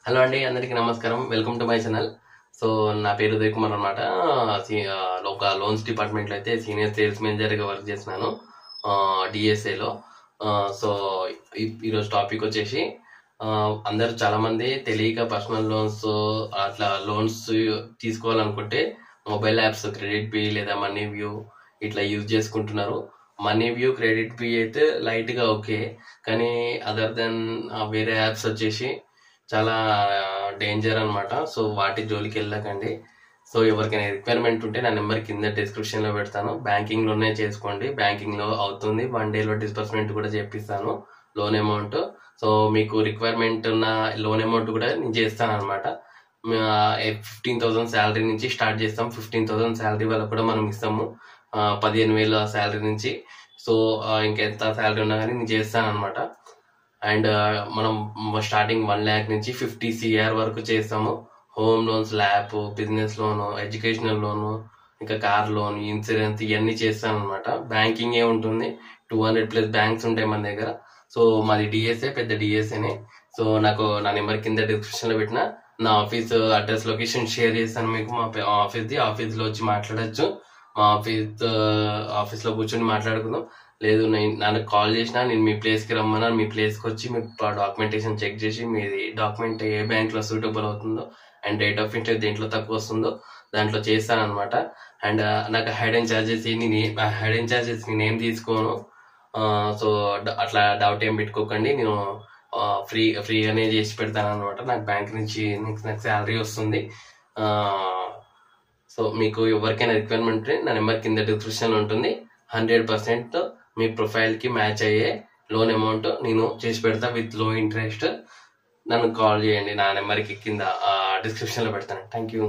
Hello అండి, అందరికీ నమస్కారం. Welcome to my channel. So నా పేరు ఉదయ్ కుమార్ అనమాట. ఒక లోన్స్ డిపార్ట్మెంట్లో అయితే సీనియర్ సేల్స్ మేనేజర్గా వర్క్ చేస్తున్నాను డిఎస్ఏలో. సో ఈరోజు టాపిక్ వచ్చేసి అందరూ చాలామంది తెలియక పర్సనల్ లోన్స్ అట్లా లోన్స్ తీసుకోవాలనుకుంటే మొబైల్ యాప్స్ క్రెడిట్ బి లేదా మనీ వ్యూ ఇట్లా యూజ్ చేసుకుంటున్నారు. మనీ వ్యూ క్రెడిట్ బి అయితే లైట్గా ఓకే, కానీ అదర్ దెన్ వేరే యాప్స్ వచ్చేసి చాలా డేంజర్ అనమాట. సో వాటి జోలికి వెళ్ళకండి. సో ఎవరికైనా రిక్వైర్మెంట్ ఉంటే నా నెంబర్ కింద డిస్క్రిప్షన్లో పెడతాను. బ్యాంకింగ్లోనే చేసుకోండి, బ్యాంకింగ్లో అవుతుంది. 1 డేలో డిస్బర్స్మెంట్ కూడా చేపిస్తాను లోన్ అమౌంట్. సో మీకు రిక్వైర్మెంట్ ఉన్న లోన్ అమౌంట్ కూడా నేను చేస్తాను అనమాట. 15,000 శాలరీ నుంచి స్టార్ట్ చేస్తాం. 15,000 శాలరీ వాళ్ళకు కూడా మనం ఇస్తాము. 15,000 శాలరీ నుంచి. సో ఇంకెంత శాలరీ ఉన్నా కానీ నేను చేస్తాను అనమాట. అండ్ మనం స్టార్టింగ్ 1 lakh నుంచి 50 CR వరకు చేస్తాము. హోమ్ లోన్స్, ల్యాప్, బిజినెస్ లోను, ఎడ్యుకేషనల్ లోను, ఇంకా కార్ లోన్, ఇన్సూరెన్స్ ఇవన్నీ చేస్తాను అనమాట. బ్యాంకింగ్ ఉంటుంది. 200+ బ్యాంక్స్ ఉంటాయి మన దగ్గర. సో మాది డిఎస్ఏ, పెద్ద డిఎస్ఏనే. సో నాకు నా నెంబర్ కింద డిస్క్రిప్షన్ లో పెట్టిన నా ఆఫీస్ అడ్రస్ లొకేషన్ షేర్ చేస్తాను మీకు. మా ఆఫీస్లో వచ్చి మాట్లాడచ్చు. మా ఆఫీస్లో కూర్చొని మాట్లాడుకుందాం. లేదు నన్ను కాల్ చేసినా నేను మీ ప్లేస్కి రమ్మన్నా మీ ప్లేస్కి వచ్చి మీకు డాక్యుమెంటేషన్ చెక్ చేసి మీది డాక్యుమెంట్ ఏ బ్యాంక్లో సూటబుల్ అవుతుందో అండ్ రేట్ ఆఫ్ ఇంట్రెస్ట్ దేంట్లో తక్కువ వస్తుందో దాంట్లో చేస్తానమాట. అండ్ నాకు హైడెన్ ఛార్జెస్ నేనేం తీసుకోను. సో అట్లా డౌట్ ఏం పెట్టుకోకండి. నేను ఫ్రీగానే చేసి పెడతాను అనమాట. నాకు బ్యాంక్ నుంచి నాకు శాలరీ వస్తుంది. సో మీకు ఎవరికైనా రిక్వైర్మెంట్ ఉంటే నా నెంబర్ కింద డిస్క్రిప్షన్లో ఉంటుంది. 100% మీ ప్రొఫైల్కి మ్యాచ్ అయ్యే లోన్ అమౌంట్ నేను చేసి పెడతా విత్ లో ఇంట్రెస్ట్. నన్ను కాల్ చేయండి, నా నెంబర్కి కింద డిస్క్రిప్షన్లో పెడతాను. Thank you.